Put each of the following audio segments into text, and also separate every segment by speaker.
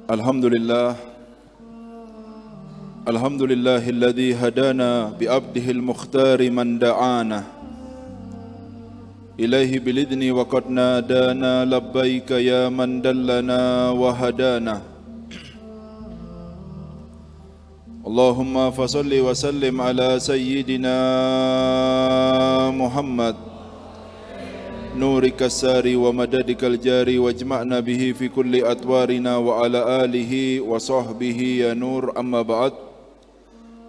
Speaker 1: Alhamdulillah, Alhamdulillahilladzi hadana bi'abdihil mukhtari man da'ana ilaihi bilidni wa qad nadana labbaika ya man dallana wa hadana. Allahumma fasalli wa sallim ala sayyidina Muhammad نورك الساري ومددك الجاري واجمعنا به في كل أطوارنا وعلى آله وصحبه يا نور. أما بعد,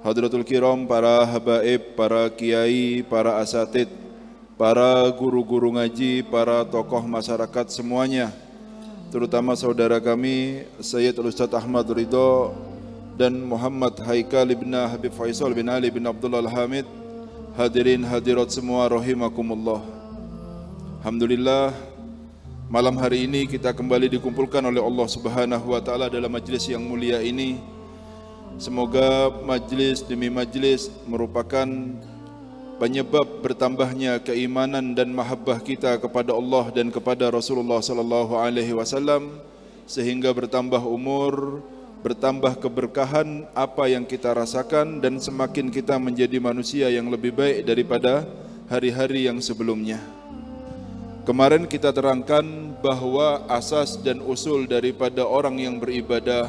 Speaker 1: Hadratul Kiram, para habaib, para kiai, para asatid, para guru-guru ngaji, para tokoh masyarakat semuanya, terutama saudara kami Sayyid Al-Ustadz Ahmad Ridho dan Muhammad Haikal ibn Habib Faisal bin Ali bin Abdullah Al-Hamid, hadirin hadirat semua rahimakumullah. Alhamdulillah, malam hari ini kita kembali dikumpulkan oleh Allah Subhanahu wa taala dalam majlis yang mulia ini. Semoga majlis demi majlis merupakan penyebab bertambahnya keimanan dan mahabbah kita kepada Allah dan kepada Rasulullah sallallahu alaihi wasallam, sehingga bertambah umur, bertambah keberkahan apa yang kita rasakan, dan semakin kita menjadi manusia yang lebih baik daripada hari-hari yang sebelumnya. Kemarin kita terangkan bahwa asas dan usul daripada orang yang beribadah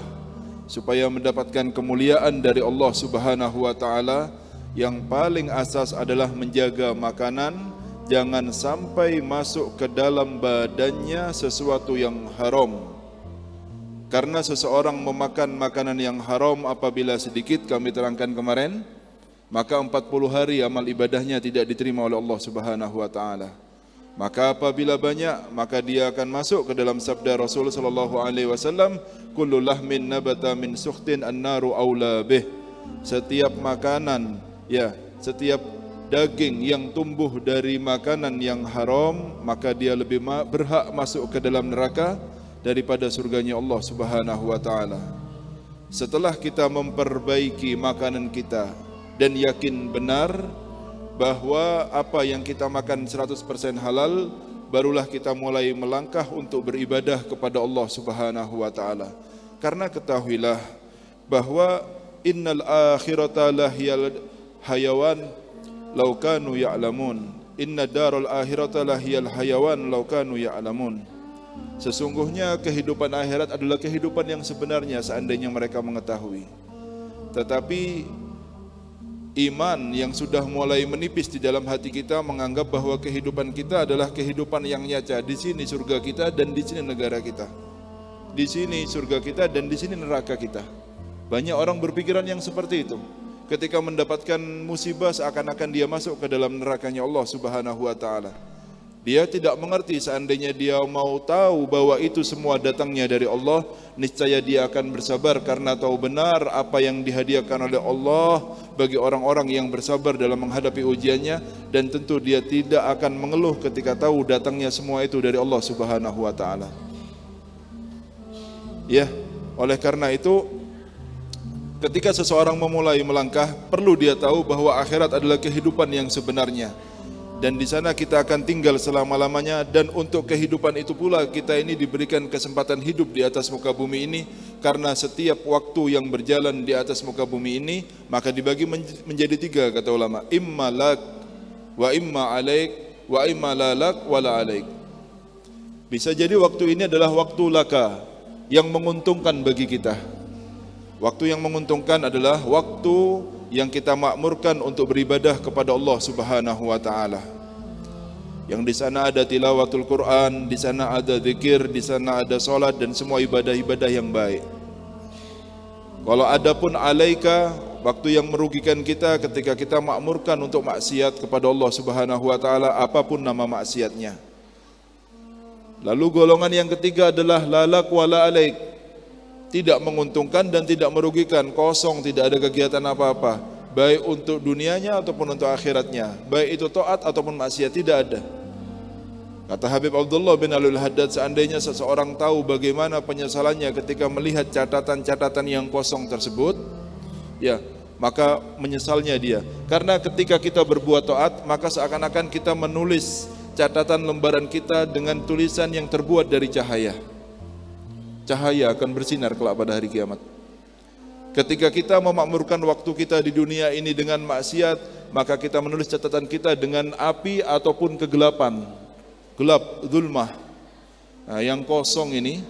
Speaker 1: supaya mendapatkan kemuliaan dari Allah Subhanahu wa taala, yang paling asas adalah menjaga makanan, jangan sampai masuk ke dalam badannya sesuatu yang haram. Karena seseorang memakan makanan yang haram apabila sedikit, kami terangkan kemarin, maka 40 hari amal ibadahnya tidak diterima oleh Allah Subhanahu wa taala. Maka apabila banyak, maka dia akan masuk ke dalam sabda Rasul sallallahu alaihi wasallam, kullu lahmin nabata min sukhtin an-naru aula bih. Setiap makanan, setiap daging yang tumbuh dari makanan yang haram, maka dia lebih berhak masuk ke dalam neraka daripada surganya Allah Subhanahu wa taala. Setelah kita memperbaiki makanan kita dan yakin benar bahwa apa yang kita makan 100% halal, barulah kita mulai melangkah untuk beribadah kepada Allah Subhanahu wa taala. Karena ketahuilah bahwa innal akhirata lahiyal hayawan law kanu ya'lamun. Inna darul akhirata lahiyal hayawan law kanu ya'lamun. Sesungguhnya kehidupan akhirat adalah kehidupan yang sebenarnya seandainya mereka mengetahui. Tetapi iman yang sudah mulai menipis di dalam hati kita menganggap bahwa kehidupan kita adalah kehidupan yang nyata. Di sini surga kita dan di sini negara kita. Di sini surga kita dan di sini neraka kita. Banyak orang berpikiran yang seperti itu. Ketika mendapatkan musibah, seakan-akan dia masuk ke dalam nerakanya Allah Subhanahu wa taala. Dia tidak mengerti, seandainya dia mau tahu bahwa itu semua datangnya dari Allah, niscaya dia akan bersabar karena tahu benar apa yang dihadiahkan oleh Allah bagi orang-orang yang bersabar dalam menghadapi ujiannya, dan tentu dia tidak akan mengeluh ketika tahu datangnya semua itu dari Allah Subhanahu wa taala. Oleh karena itu, ketika seseorang memulai melangkah, perlu dia tahu bahwa akhirat adalah kehidupan yang sebenarnya. Dan di sana kita akan tinggal selama-lamanya, dan untuk kehidupan itu pula kita ini diberikan kesempatan hidup di atas muka bumi ini, karena setiap waktu yang berjalan di atas muka bumi ini maka dibagi menjadi 3 kata ulama, imma lak wa imma alaik wa imma la lak wa la alaik. Bisa jadi waktu ini adalah waktu laka, yang menguntungkan bagi kita. Waktu yang menguntungkan adalah waktu yang kita makmurkan untuk beribadah kepada Allah Subhanahu wa taala. Yang di sana ada tilawatul Quran, di sana ada zikir, di sana ada salat dan semua ibadah-ibadah yang baik. Kalau adapun alaika, waktu yang merugikan kita ketika kita makmurkan untuk maksiat kepada Allah Subhanahu wa taala, apapun nama maksiatnya. Lalu golongan yang ketiga adalah lalak wala alaik. Tidak menguntungkan dan tidak merugikan, kosong, tidak ada kegiatan apa-apa, baik untuk dunianya ataupun untuk akhiratnya, baik itu taat ataupun maksiat, tidak ada. Kata Habib Abdullah bin Alul Haddad, seandainya seseorang tahu bagaimana penyesalannya ketika melihat catatan-catatan yang kosong tersebut, maka menyesalnya dia. Karena ketika kita berbuat taat, maka seakan-akan kita menulis catatan lembaran kita dengan tulisan yang terbuat dari cahaya. cahaya akan bersinar kelak pada hari kiamat. Ketika kita memakmurkan waktu kita di dunia ini dengan maksiat, maka kita menulis catatan kita dengan api ataupun kegelapan, gelap, zulmah. Nah, yang kosong ini,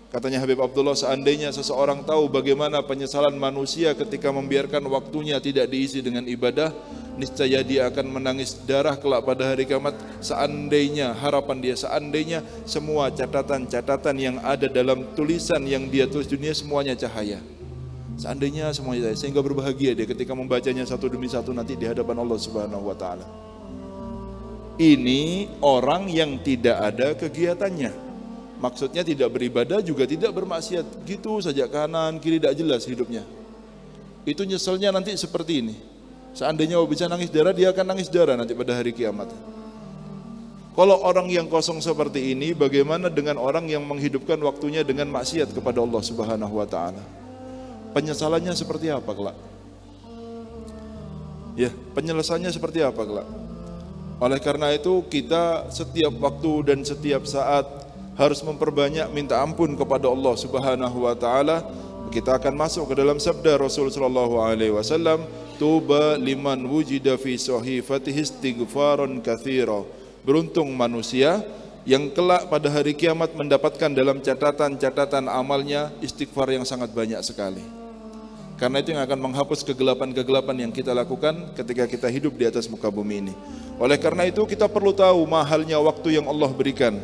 Speaker 1: katanya Habib Abdullah, seandainya seseorang tahu bagaimana penyesalan manusia ketika membiarkan waktunya tidak diisi dengan ibadah, niscaya dia akan menangis darah kelak pada hari kiamat. Seandainya, harapan dia, seandainya semua catatan-catatan yang ada dalam tulisan yang dia tulis dunia semuanya cahaya. Seandainya semuanya cahaya, sehingga berbahagia dia ketika membacanya satu demi satu nanti di hadapan Allah Subhanahu wa taala. Ini orang yang tidak ada kegiatannya. Maksudnya tidak beribadah juga tidak bermaksiat, gitu saja kanan kiri tidak jelas hidupnya. Itu nyeselnya nanti seperti ini. Seandainya bisa nangis darah, dia akan nangis darah nanti pada hari kiamat. Kalau orang yang kosong seperti ini, bagaimana dengan orang yang menghidupkan waktunya dengan maksiat kepada Allah Subhanahu wa taala? Penyesalannya seperti apa kelak? Ya, penyelesaiannya seperti apa kelak? Oleh karena itu kita setiap waktu dan setiap saat harus memperbanyak minta ampun kepada Allah Subhanahu wa taala. Kita akan masuk ke dalam sabda Rasul sallallahu alaihi wasallam, tuba liman wujida fi sahifatihi istighfaran katsira. Beruntung manusia yang kelak pada hari kiamat mendapatkan dalam catatan-catatan amalnya istighfar yang sangat banyak sekali. Karena itu yang akan menghapus kegelapan-kegelapan yang kita lakukan ketika kita hidup di atas muka bumi ini. Oleh karena itu kita perlu tahu mahalnya waktu yang Allah berikan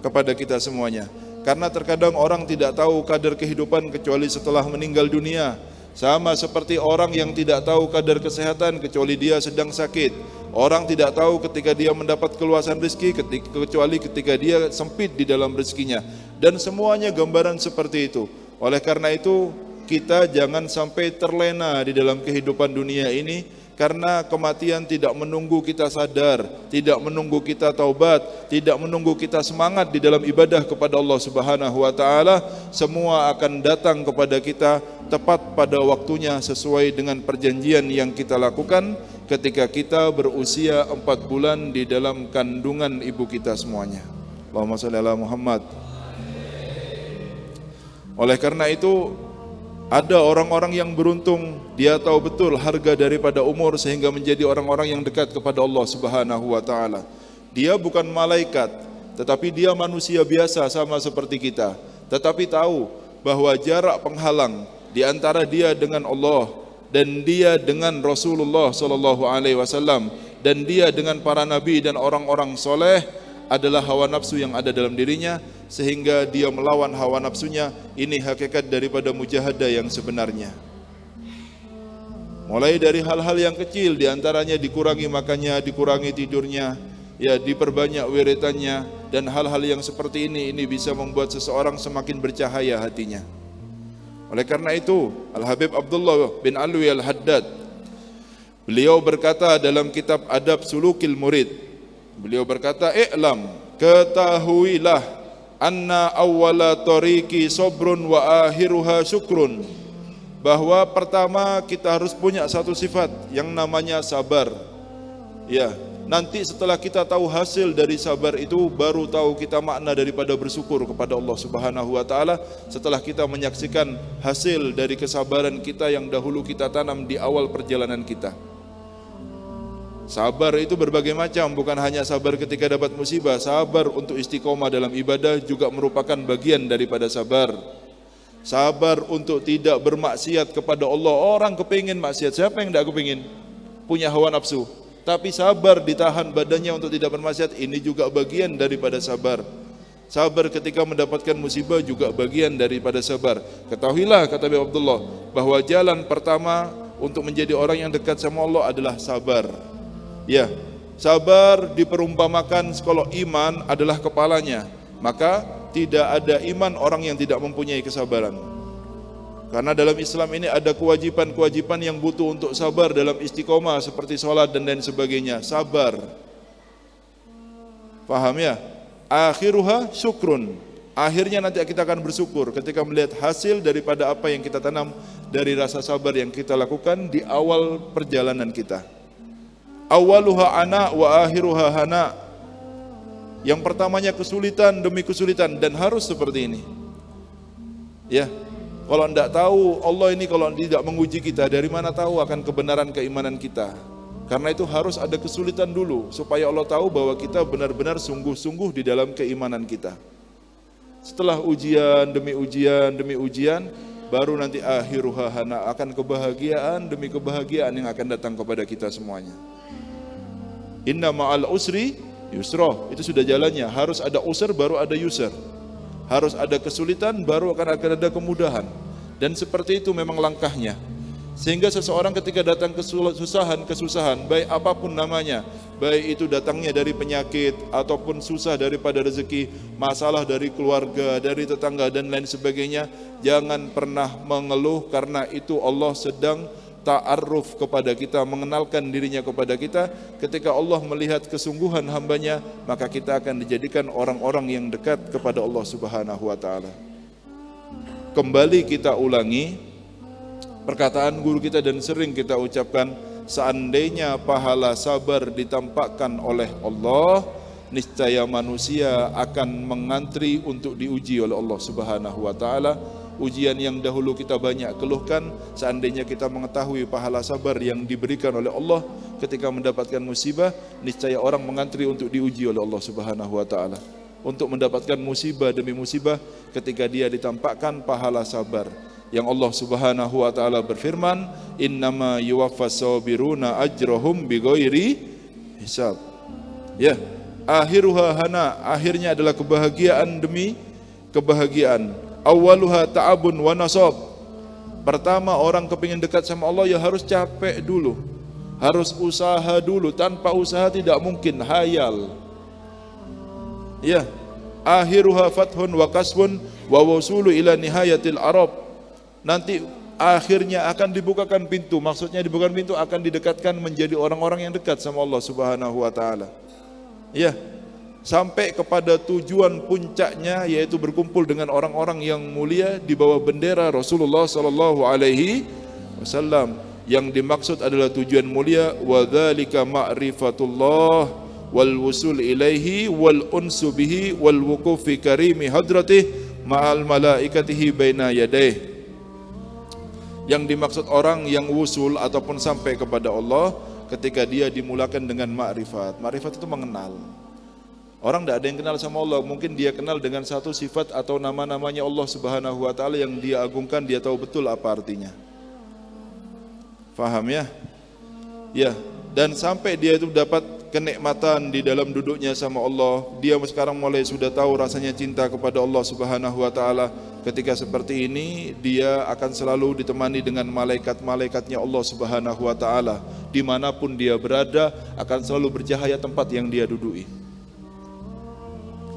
Speaker 1: kepada kita semuanya. Karena terkadang orang tidak tahu kadar kehidupan kecuali setelah meninggal dunia. Sama seperti orang yang tidak tahu kadar kesehatan kecuali dia sedang sakit. Orang tidak tahu ketika dia mendapat keluasan rezeki kecuali ketika dia sempit di dalam rezekinya. Dan semuanya gambaran seperti itu. Oleh karena itu kita jangan sampai terlena di dalam kehidupan dunia ini, karena kematian tidak menunggu kita sadar, tidak menunggu kita taubat, tidak menunggu kita semangat di dalam ibadah kepada Allah Subhanahu wa taala. Semua akan datang kepada kita tepat pada waktunya sesuai dengan perjanjian yang kita lakukan ketika kita berusia 4 bulan di dalam kandungan ibu kita semuanya. Allahumma shalli ala Muhammad. Oleh karena itu ada orang-orang yang beruntung, dia tahu betul harga daripada umur sehingga menjadi orang-orang yang dekat kepada Allah Subhanahu wa taala. Dia bukan malaikat, tetapi dia manusia biasa sama seperti kita. Tetapi tahu bahwa jarak penghalang di antara dia dengan Allah dan dia dengan Rasulullah sallallahu alaihi wasallam dan dia dengan para nabi dan orang-orang soleh adalah hawa nafsu yang ada dalam dirinya, sehingga dia melawan hawa nafsunya. Ini hakikat daripada mujahadah yang sebenarnya. Mulai dari hal-hal yang kecil, diantaranya dikurangi makannya, dikurangi tidurnya, ya diperbanyak wiritannya, dan hal-hal yang seperti ini bisa membuat seseorang semakin bercahaya hatinya. Oleh karena itu Al-Habib Abdullah bin Alwi Al-Haddad, beliau berkata dalam kitab Adab Sulukil Murid, beliau berkata, "I'lam, ketahuilah, anna awwala tariqi sabrun wa akhiruha syukrun." Bahwa pertama kita harus punya satu sifat yang namanya sabar. Ya, nanti setelah kita tahu hasil dari sabar itu, baru tahu kita makna daripada bersyukur kepada Allah Subhanahu wa taala setelah kita menyaksikan hasil dari kesabaran kita yang dahulu kita tanam di awal perjalanan kita. Sabar itu berbagai macam, bukan hanya sabar ketika dapat musibah. Sabar untuk istiqomah dalam ibadah juga merupakan bagian daripada sabar. Sabar untuk tidak bermaksiat kepada Allah. Orang kepingin maksiat, siapa yang tidak kepingin? Punya hawa nafsu. Tapi sabar ditahan badannya untuk tidak bermaksiat, ini juga bagian daripada sabar. Sabar ketika mendapatkan musibah juga bagian daripada sabar. Ketahuilah, kata Habib Abdullah, bahwa jalan pertama untuk menjadi orang yang dekat sama Allah adalah sabar. Ya, sabar diperumpamakan kalau iman adalah kepalanya, maka tidak ada iman orang yang tidak mempunyai kesabaran. Karena dalam Islam ini ada kewajiban-kewajiban yang butuh untuk sabar dalam istiqomah seperti sholat dan lain sebagainya. Sabar. Paham ya? Akhiruha syukrun. Akhirnya nanti kita akan bersyukur ketika melihat hasil daripada apa yang kita tanam dari rasa sabar yang kita lakukan di awal perjalanan kita. Awaluha ana wa akhiruha hana. Yang pertamanya kesulitan demi kesulitan, dan harus seperti ini. Ya, kalau tidak tahu Allah ini, kalau tidak menguji kita, dari mana tahu akan kebenaran keimanan kita? Karena itu harus ada kesulitan dulu supaya Allah tahu bahwa kita benar-benar sungguh-sungguh di dalam keimanan kita. Setelah ujian demi ujian, baru nanti akhiruha hana, akan kebahagiaan demi kebahagiaan yang akan datang kepada kita semuanya. Inna ma'al usri yusra, itu sudah jalannya. Harus ada usr baru ada yusr. Harus ada kesulitan baru akan ada kemudahan. Dan seperti itu memang langkahnya. Sehingga seseorang ketika datang kesusahan, baik apapun namanya, baik itu datangnya dari penyakit, ataupun susah daripada rezeki, masalah dari keluarga, dari tetangga dan lain sebagainya, jangan pernah mengeluh, karena itu Allah sedang ta'arruf kepada kita, mengenalkan dirinya kepada kita. Ketika Allah melihat kesungguhan hambanya, maka kita akan dijadikan orang-orang yang dekat kepada Allah Subhanahu wa ta'ala. Kembali kita ulangi perkataan guru kita dan sering kita ucapkan, seandainya pahala sabar ditampakkan oleh Allah, niscaya manusia akan mengantri untuk diuji oleh Allah Subhanahu wa ta'ala. Ujian yang dahulu kita banyak keluhkan, seandainya kita mengetahui pahala sabar yang diberikan oleh Allah ketika mendapatkan musibah, niscaya orang mengantri untuk diuji oleh Allah Subhanahu wa ta'ala, untuk mendapatkan musibah demi musibah ketika dia ditampakkan pahala sabar. Yang Allah Subhanahu wa ta'ala berfirman, innama yuwaffas sabiruna ajrahum bighairi hisab. Ya, akhiruha hana, akhirnya adalah kebahagiaan demi kebahagiaan. Awwaluha ta'abun wa nasab. Pertama, orang kepingin dekat sama Allah ya harus capek dulu, harus usaha dulu. Tanpa usaha tidak mungkin, hayal. Ya, akhiruha fathun wa kasbun wa wasulu ila nihayatil arab. Nanti akhirnya akan dibukakan pintu, maksudnya dibukakan pintu akan didekatkan menjadi orang-orang yang dekat sama Allah Subhanahu wa ta'ala. Ya, sampai kepada tujuan puncaknya, yaitu berkumpul dengan orang-orang yang mulia di bawah bendera Rasulullah sallallahu alaihi wasallam. Yang dimaksud adalah tujuan mulia, wa dzalika ma'rifatullah wal wusul ilaihi wal unsu bihi wal wuquf fi karimi hadratih ma'al malaikatihi baina yadayhi. Yang dimaksud orang yang wusul ataupun sampai kepada Allah ketika dia dimulakan dengan ma'rifat. Ma'rifat itu mengenal. Orang tidak ada yang kenal sama Allah, mungkin dia kenal dengan satu sifat atau nama-namanya Allah Subhanahu wa ta'ala yang dia agungkan, dia tahu betul apa artinya. Faham ya? Ya, dan sampai dia itu dapat kenikmatan di dalam duduknya sama Allah, dia sekarang mulai sudah tahu rasanya cinta kepada Allah Subhanahu wa ta'ala. Ketika seperti ini, dia akan selalu ditemani dengan malaikat-malaikatnya Allah Subhanahu wa ta'ala. Dimanapun dia berada, akan selalu bercahaya tempat yang dia duduki.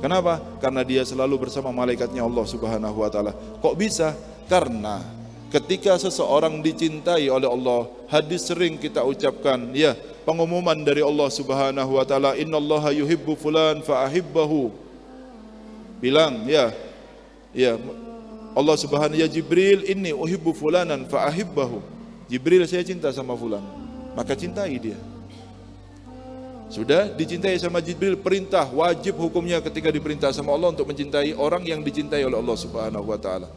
Speaker 1: Kenapa? Karena dia selalu bersama malaikatnya Allah Subhanahu wa ta'ala. Kok bisa? Karena ketika seseorang dicintai oleh Allah, hadis sering kita ucapkan, ya, pengumuman dari Allah Subhanahu wa ta'ala, innallaha yuhibbu fulan fa'ahibbahu. Bilang, ya Allah Subhanahu, ya Jibril, inni uhibbu fulanan fa'ahibbahu. Jibril, saya cinta sama fulan, maka cintai dia. Sudah dicintai sama Jibril, perintah wajib hukumnya ketika diperintah sama Allah untuk mencintai orang yang dicintai oleh Allah Subhanahu wa ta'ala.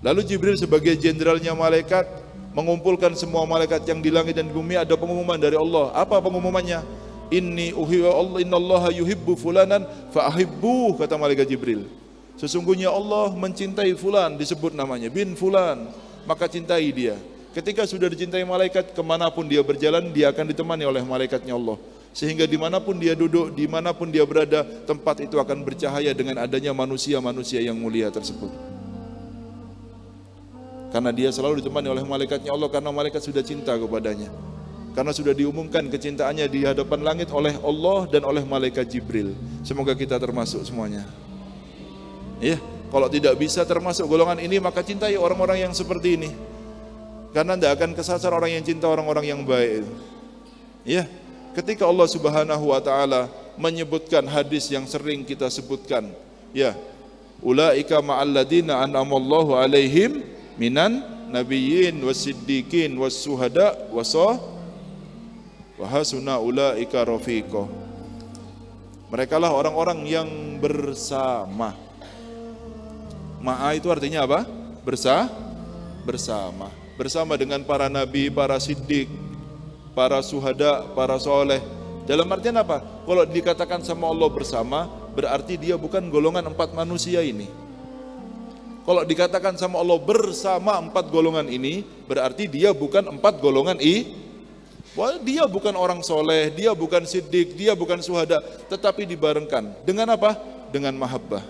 Speaker 1: Lalu Jibril sebagai jenderalnya malaikat mengumpulkan semua malaikat yang di langit dan di bumi, ada pengumuman dari Allah. Apa pengumumannya? Innallaha yuhibbu fulanan fa'ahibbuh, kata malaikat Jibril. Sesungguhnya Allah mencintai fulan, disebut namanya bin fulan, maka cintai dia. Ketika sudah dicintai malaikat, kemanapun dia berjalan, dia akan ditemani oleh malaikatnya Allah. Sehingga dimanapun dia duduk, dimanapun dia berada, tempat itu akan bercahaya dengan adanya manusia-manusia yang mulia tersebut. Karena dia selalu ditemani oleh malaikatnya Allah, karena malaikat sudah cinta kepadanya. Karena sudah diumumkan kecintaannya di hadapan langit oleh Allah dan oleh malaikat Jibril. Semoga kita termasuk semuanya. Ya, kalau tidak bisa termasuk golongan ini, maka cintai orang-orang yang seperti ini. Karena tidak akan kesasar orang yang cinta orang-orang yang baik. Ya, ketika Allah Subhanahu wa ta'ala menyebutkan hadis yang sering kita sebutkan, ya, ulaika ma'alladina an'amallahu alaihim minan nabiyyin wasiddiqin wassuhada wa hasuna ulaika rafiqah. Mereka lah orang-orang yang bersama. Ma'a itu artinya apa? Bersama. Bersama dengan para nabi, para siddiq, para syuhada, para soleh. Dalam artian apa? Kalau dikatakan sama Allah bersama, berarti dia bukan golongan 4 manusia ini. Kalau dikatakan sama Allah bersama 4 golongan ini, berarti dia bukan 4 golongan dia bukan orang soleh, dia bukan siddiq, dia bukan syuhada, tetapi dibarengkan. Dengan apa? Dengan mahabbah.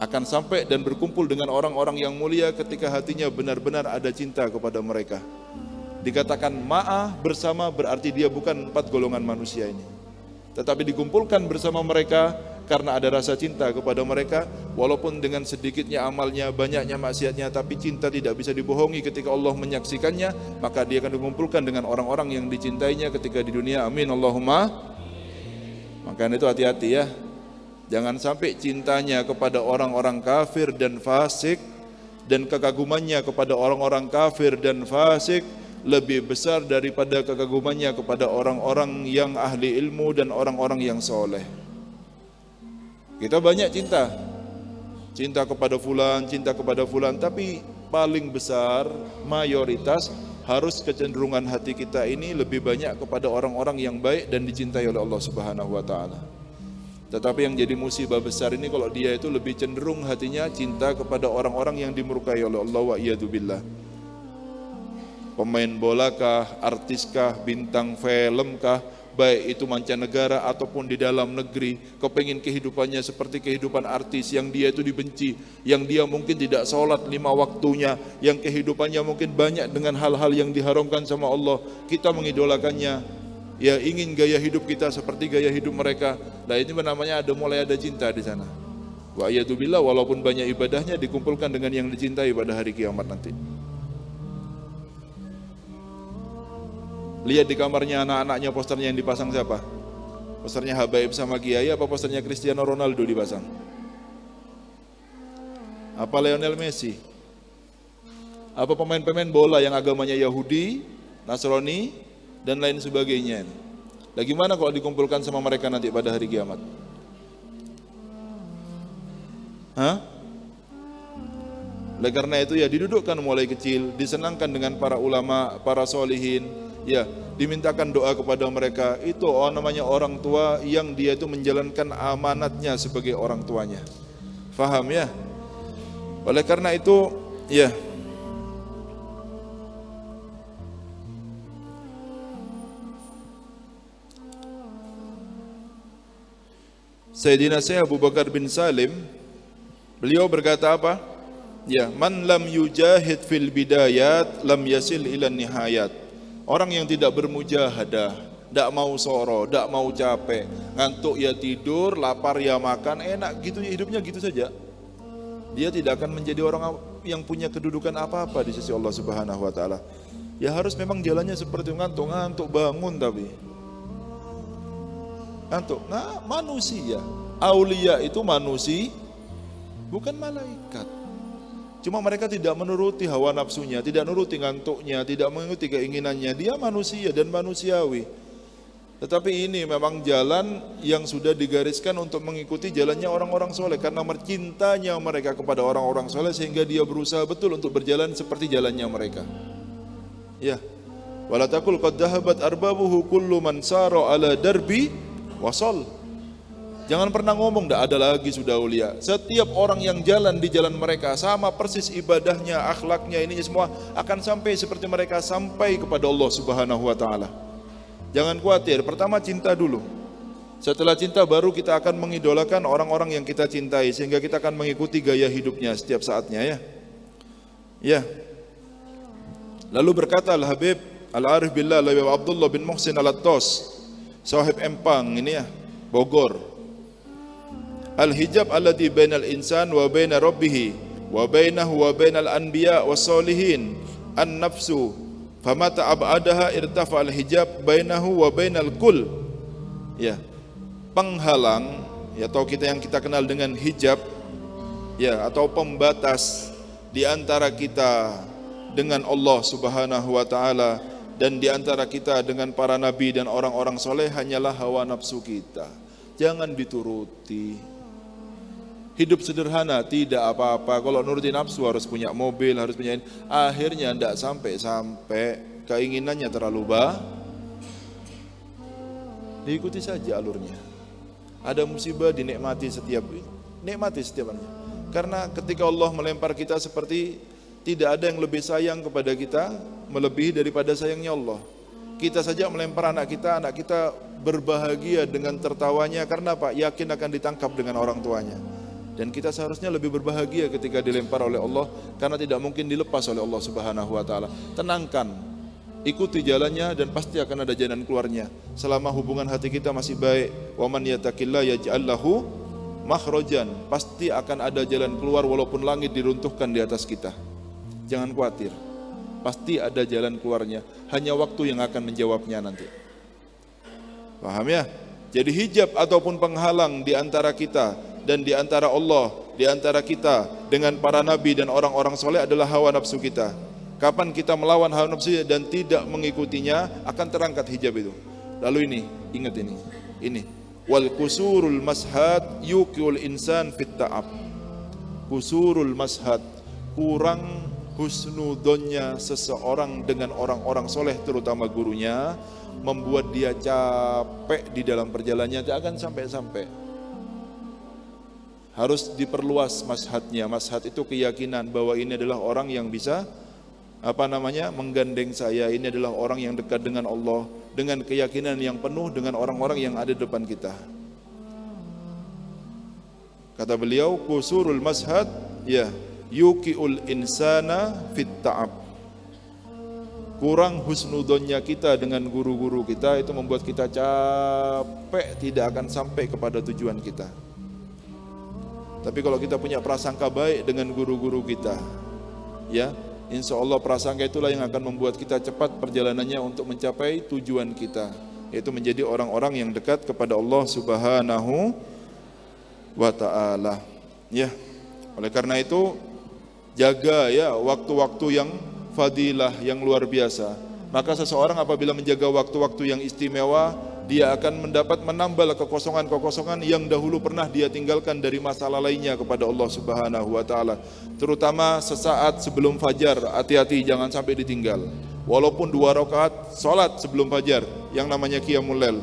Speaker 1: Akan sampai dan berkumpul dengan orang-orang yang mulia ketika hatinya benar-benar ada cinta kepada mereka. Dikatakan ma'a bersama berarti dia bukan 4 golongan manusia ini, tetapi dikumpulkan bersama mereka karena ada rasa cinta kepada mereka. Walaupun dengan sedikitnya amalnya, banyaknya maksiatnya, tapi cinta tidak bisa dibohongi. Ketika Allah menyaksikannya, maka dia akan dikumpulkan dengan orang-orang yang dicintainya ketika di dunia. Amin Allahumma. Maka itu hati-hati ya, jangan sampai cintanya kepada orang-orang kafir dan fasik dan kekagumannya kepada orang-orang kafir dan fasik lebih besar daripada kekagumannya kepada orang-orang yang ahli ilmu dan orang-orang yang soleh. Kita banyak cinta kepada fulan, tapi paling besar, mayoritas, harus kecenderungan hati kita ini lebih banyak kepada orang-orang yang baik dan dicintai oleh Allah Subhanahu wa taala. Tetapi yang jadi musibah besar ini kalau dia itu lebih cenderung hatinya cinta kepada orang-orang yang dimurkai oleh Allah, wa iyadzubillah. Pemain bola kah, artis kah, bintang film kah, baik itu mancanegara ataupun di dalam negeri, kepengin kehidupannya seperti kehidupan artis yang dia itu dibenci, yang dia mungkin tidak sholat 5 waktunya, yang kehidupannya mungkin banyak dengan hal-hal yang diharamkan sama Allah. Kita mengidolakannya, ya ingin gaya hidup kita seperti gaya hidup mereka. Nah ini namanya mulai ada cinta di sana. Wa iyadzubillah, walaupun banyak ibadahnya dikumpulkan dengan yang dicintai pada hari kiamat nanti. Lihat di kamarnya anak-anaknya, posternya yang dipasang siapa? Posternya Habaib sama Kiai apa posternya Cristiano Ronaldo dipasang? Apa Lionel Messi? Apa pemain-pemain bola yang agamanya Yahudi, Nasrani, dan lain sebagainya? Lagi mana kalau dikumpulkan sama mereka nanti pada hari kiamat? Oleh karena itu ya didudukkan mulai kecil, disenangkan dengan para ulama, para solihin. Ya, dimintakan doa kepada mereka. Itu namanya orang tua yang dia itu menjalankan amanatnya sebagai orang tuanya. Faham ya? Oleh karena itu, ya, Sayyidina Syekh Abu Bakar bin Salim, beliau berkata apa? Ya, man lam yujahid fil bidayat lam yasil ila nihayat. Orang yang tidak bermujahadah, tidak mau soro, tidak mau capek, ngantuk ya tidur, lapar ya makan, enak gitu hidupnya gitu saja. Dia tidak akan menjadi orang yang punya kedudukan apa-apa di sisi Allah Subhanahu wa taala. Ya harus memang jalannya seperti ngantuk bangun tapi ngantuk. Nah, manusia. Aulia itu manusia, bukan malaikat. Cuma mereka tidak menuruti hawa nafsunya, tidak menuruti ngantuknya, tidak mengikuti keinginannya. Dia manusia dan manusiawi. Tetapi ini memang jalan yang sudah digariskan untuk mengikuti jalannya orang-orang soleh, karena mercintanya mereka kepada orang-orang soleh sehingga dia berusaha betul untuk berjalan seperti jalannya mereka. Ya, wala taqul qad dhahabat arbabuhu kullu man sara ala darbi wasal. Jangan pernah ngomong tidak ada lagi sudah aulia. Setiap orang yang jalan di jalan mereka sama persis ibadahnya, akhlaknya, ini semua akan sampai seperti mereka sampai kepada Allah Subhanahu wa taala. Jangan khawatir, pertama cinta dulu. Setelah cinta baru kita akan mengidolakan orang-orang yang kita cintai sehingga kita akan mengikuti gaya hidupnya setiap saatnya ya. Ya. Lalu berkata Al-Habib Al-Arif Billah Abdullah bin Muhsin Al-Attas, sahib Empang ini ya, Bogor. Al-hijab alladhi bainal insan wa baina rabbih wa bainahu wa bainal anbiya was solihin an-nafsu famata ab'adaha irtafa al-hijab bainahu wa bainal kul. Ya, penghalang ya, atau yang kita kenal dengan hijab ya, atau pembatas di antara kita dengan Allah Subhanahu wa taala dan di antara kita dengan para nabi dan orang-orang soleh hanyalah hawa nafsu kita. Jangan dituruti. Hidup sederhana, tidak apa-apa. Kalau nuruti nafsu harus punya mobil, harus punya ini. Akhirnya tidak sampai-sampai keinginannya terlalu diikuti saja alurnya. Ada musibah nikmati setiap harinya. Karena ketika Allah melempar kita seperti tidak ada yang lebih sayang kepada kita melebihi daripada sayangnya Allah. Kita saja melempar anak kita berbahagia dengan tertawanya karena apa? Yakin akan ditangkap dengan orang tuanya. Dan kita seharusnya lebih berbahagia ketika dilempar oleh Allah karena tidak mungkin dilepas oleh Allah Subhanahu wa taala. Tenangkan, ikuti jalannya dan pasti akan ada jalan keluarnya. Selama hubungan hati kita masih baik, wa man yattaqillah yaj'al lahu makhrajan, pasti akan ada jalan keluar walaupun langit diruntuhkan di atas kita. Jangan khawatir. Pasti ada jalan keluarnya. Hanya waktu yang akan menjawabnya nanti. Paham ya? Jadi hijab ataupun penghalang di antara kita dan di antara Allah, di antara kita dengan para nabi dan orang-orang soleh adalah hawa nafsu kita. Kapan kita melawan hawa nafsu dan tidak mengikutinya, akan terangkat hijab itu. Lalu ini, ingat ini. Wal kusurul mashad yuqul insan fit ta'ab. Kusurul mashad, kurang husnudonnya seseorang dengan orang-orang soleh terutama gurunya, membuat dia capek di dalam perjalanannya, tidak akan sampai-sampai. Harus diperluas mashadnya. Mashad itu keyakinan bahwa ini adalah orang yang bisa menggandeng saya, ini adalah orang yang dekat dengan Allah, dengan keyakinan yang penuh dengan orang-orang yang ada di depan kita. Kata beliau, kusurul mashad ya yuqiul insana fit ta'ab. Kurang husnudonnya kita dengan guru-guru kita itu membuat kita capek, tidak akan sampai kepada tujuan kita. Tapi kalau kita punya prasangka baik dengan guru-guru kita, ya, insya Allah prasangka itulah yang akan membuat kita cepat perjalanannya untuk mencapai tujuan kita, yaitu menjadi orang-orang yang dekat kepada Allah Subhanahu wa ta'ala. Ya, oleh karena itu jaga ya waktu-waktu yang fadilah, yang luar biasa. Maka seseorang apabila menjaga waktu-waktu yang istimewa, dia akan menambah kekosongan-kekosongan yang dahulu pernah dia tinggalkan dari masalah lainnya kepada Allah Subhanahu wa taala. Terutama sesaat sebelum fajar, hati-hati jangan sampai ditinggal. Walaupun 2 rakaat salat sebelum fajar yang namanya qiyamul lail.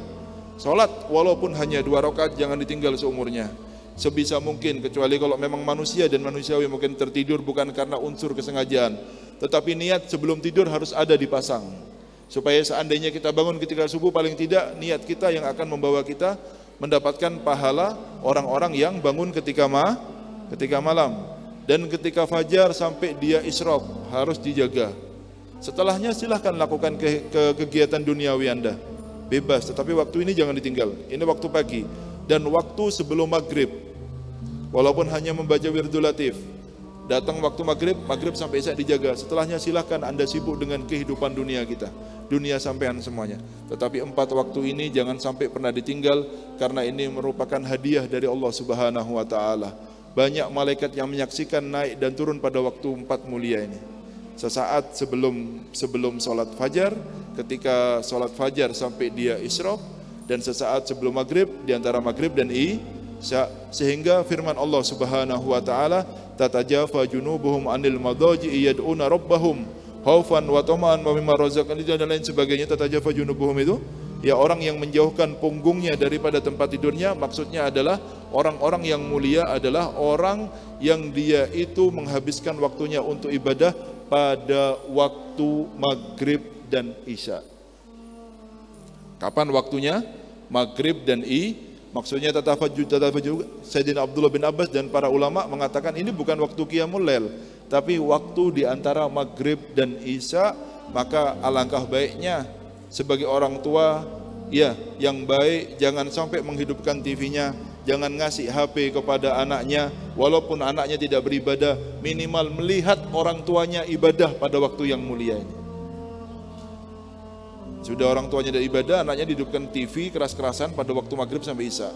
Speaker 1: Salat walaupun hanya 2 rakaat jangan ditinggal seumurnya. Sebisa mungkin, kecuali kalau memang manusia dan manusiawi mungkin tertidur bukan karena unsur kesengajaan, tetapi niat sebelum tidur harus ada dipasang. Supaya seandainya kita bangun ketika subuh, paling tidak niat kita yang akan membawa kita mendapatkan pahala orang-orang yang bangun ketika malam. Dan ketika fajar sampai dia isyraq harus dijaga. Setelahnya silahkan lakukan kegiatan duniawi Anda, bebas, tetapi waktu ini jangan ditinggal. Ini waktu pagi dan waktu sebelum maghrib, walaupun hanya membaca wirdul latif. Datang waktu maghrib sampai isya dijaga. Setelahnya silahkan Anda sibuk dengan kehidupan dunia kita, dunia sampean semuanya. Tetapi 4 waktu ini jangan sampai pernah ditinggal, karena ini merupakan hadiah dari Allah Subhanahu wa ta'ala. Banyak malaikat yang menyaksikan naik dan turun pada waktu 4 mulia ini. Sesaat sebelum sholat fajar, ketika sholat fajar sampai dia isyraq, dan sesaat sebelum maghrib, di antara maghrib dan isya. Sehingga firman Allah Subhanahu wa ta'ala, tatajafa junubuhum anil madaji'i yad'una rabbahum khaufan wa tama'an wa mimma razaqnahum dan lain sebagainya. Tatajafa junubuhum itu ya orang yang menjauhkan punggungnya daripada tempat tidurnya. Maksudnya adalah orang-orang yang mulia adalah orang yang dia itu menghabiskan waktunya untuk ibadah pada waktu maghrib dan isya. Kapan waktunya? Maghrib dan maksudnya tatafajud. Sayyidina Abdullah bin Abbas dan para ulama mengatakan ini bukan waktu qiyamul lail, tapi waktu di antara maghrib dan isya. Maka alangkah baiknya sebagai orang tua ya yang baik, jangan sampai menghidupkan TV-nya, jangan ngasih HP kepada anaknya walaupun anaknya tidak beribadah, minimal melihat orang tuanya ibadah pada waktu yang mulia ini. Sudah orang tuanya tidak ibadah, anaknya dihidupkan TV keras-kerasan pada waktu maghrib sampai isya.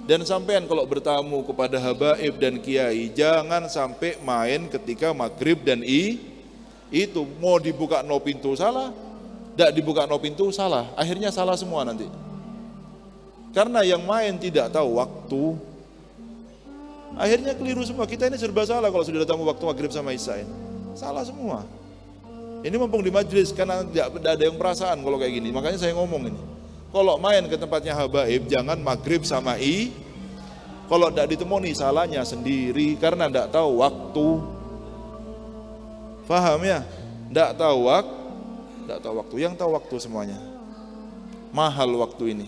Speaker 1: Dan sampean kalau bertamu kepada habaib dan kiai, jangan sampai main ketika maghrib dan itu mau dibuka no pintu salah, tidak dibuka no pintu salah, akhirnya salah semua nanti. Karena yang main tidak tahu waktu. Akhirnya keliru semua. Kita ini serba salah kalau sudah datang waktu maghrib sama isya ini. Salah semua. Ini mumpung di majlis karena tidak ada yang perasaan kalau kayak gini. Makanya saya ngomong ini. Kalau main ke tempatnya habaib, jangan maghrib sama kalau tidak ditemoni salahnya sendiri karena tidak tahu waktu. Paham ya? Tidak tahu waktu. Yang tahu waktu semuanya. Mahal waktu ini.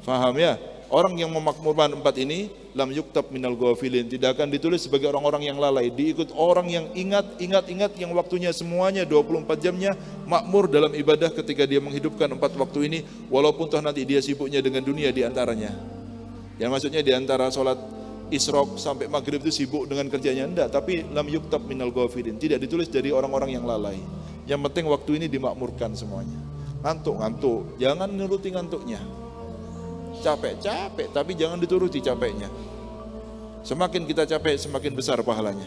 Speaker 1: Paham ya? Orang yang memakmurkan 4 ini lam yuktab minal ghafilin, tidak akan ditulis sebagai orang-orang yang lalai, diikut orang yang ingat yang waktunya semuanya 24 jamnya makmur dalam ibadah ketika dia menghidupkan 4 waktu ini, walaupun toh nanti dia sibuknya dengan dunia di antaranya. Yang maksudnya di antara sholat isyraq sampai maghrib itu sibuk dengan kerjanya, enggak, tapi lam yuktab minal ghafilin, tidak ditulis dari orang-orang yang lalai. Yang penting waktu ini dimakmurkan semuanya. Ngantuk, jangan nuruti ngantuknya. Capek, tapi jangan dituruti capeknya. Semakin kita capek, semakin besar pahalanya.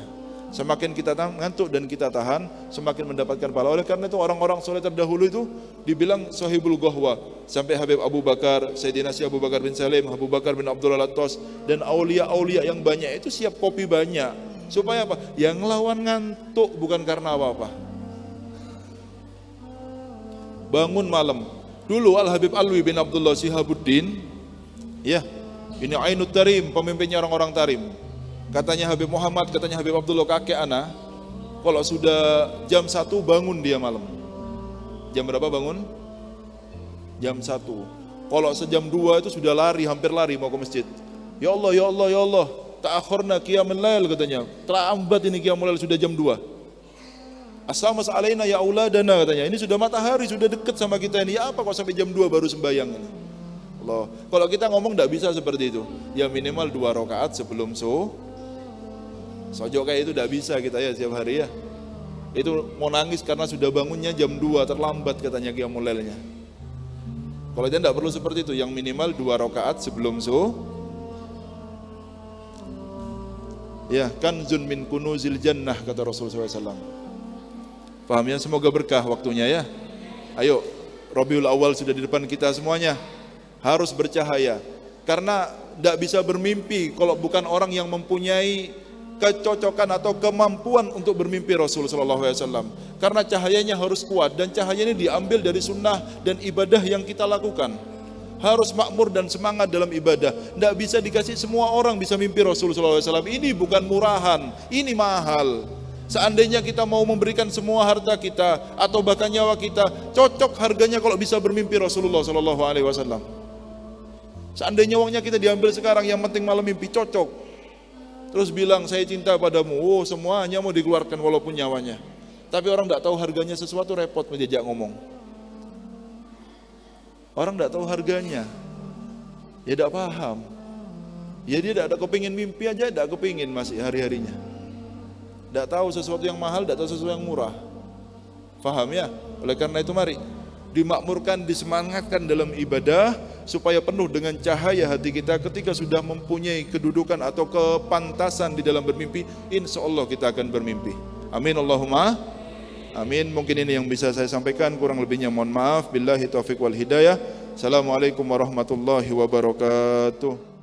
Speaker 1: Semakin kita ngantuk dan kita tahan, semakin mendapatkan pahala. Oleh karena itu orang-orang soleh terdahulu itu dibilang sahibul ghahwa. Sampai Habib Abu Bakar, Sayyidina Abu Bakar bin Salim, Abu Bakar bin Abdullah Al-Attas, dan aulia-aulia yang banyak itu siap kopi banyak. Supaya apa? Yang lawan ngantuk bukan karena apa-apa. Bangun malam. Dulu Al-Habib Alwi bin Abdullah Sihabuddin, ya, ini Ainut Tarim, pemimpinnya orang-orang Tarim. Katanya Habib Muhammad, katanya Habib Abdullah kakek ana, kalau sudah jam 1 bangun dia malam. Jam berapa bangun? Jam 1. Kalau sejam 2 itu sudah hampir lari mau ke masjid. Ya Allah, ta'akhirna qiyamul lail katanya. Terlambat ini qiyamul lail, sudah jam 2. As-samas alaina ya auladana katanya. Ini sudah matahari, sudah dekat sama kita ini. Ya apa kok sampai jam 2 baru sembahyang ini? Allah. Kalau kita ngomong tidak bisa seperti itu. Ya minimal 2 rakaat sebelum sojok kayak itu tidak bisa kita ya setiap hari ya. Itu mau nangis karena sudah bangunnya jam 2 terlambat katanya qiyamul lailnya. Kalau dia tidak perlu seperti itu, yang minimal 2 rakaat sebelum ya, kanzun min kunuzil jannah kata Rasulullah SAW. Paham ya? Semoga berkah waktunya ya. Ayo, Rabiul Awal sudah di depan kita semuanya. Harus bercahaya, karena tidak bisa bermimpi kalau bukan orang yang mempunyai kecocokan atau kemampuan untuk bermimpi Rasulullah SAW. Karena cahayanya harus kuat, dan cahaya ini diambil dari sunnah dan ibadah yang kita lakukan. Harus makmur dan semangat dalam ibadah. Tidak bisa dikasih semua orang bisa mimpi Rasulullah SAW. Ini bukan murahan, ini mahal. Seandainya kita mau memberikan semua harta kita atau bahkan nyawa kita, cocok harganya kalau bisa bermimpi Rasulullah SAW. Seandainya uangnya kita diambil sekarang, yang penting malam mimpi, cocok. Terus bilang saya cinta padamu, semuanya mau dikeluarkan walaupun nyawanya. Tapi orang tidak tahu harganya sesuatu, repot menjejak ngomong. Orang tidak tahu harganya, ya tidak paham. Ya dia tidak ada kepingin mimpi aja, tidak kepingin masih hari-harinya. Tidak tahu sesuatu yang mahal, tidak tahu sesuatu yang murah. Paham ya? Oleh karena itu mari dimakmurkan, disemangatkan dalam ibadah supaya penuh dengan cahaya hati kita. Ketika sudah mempunyai kedudukan atau kepantasan di dalam bermimpi, insya Allah kita akan bermimpi. Amin Allahumma amin. Mungkin ini yang bisa saya sampaikan, kurang lebihnya mohon maaf. Billahi taufiq wal hidayah. Assalamualaikum warahmatullahi wabarakatuh.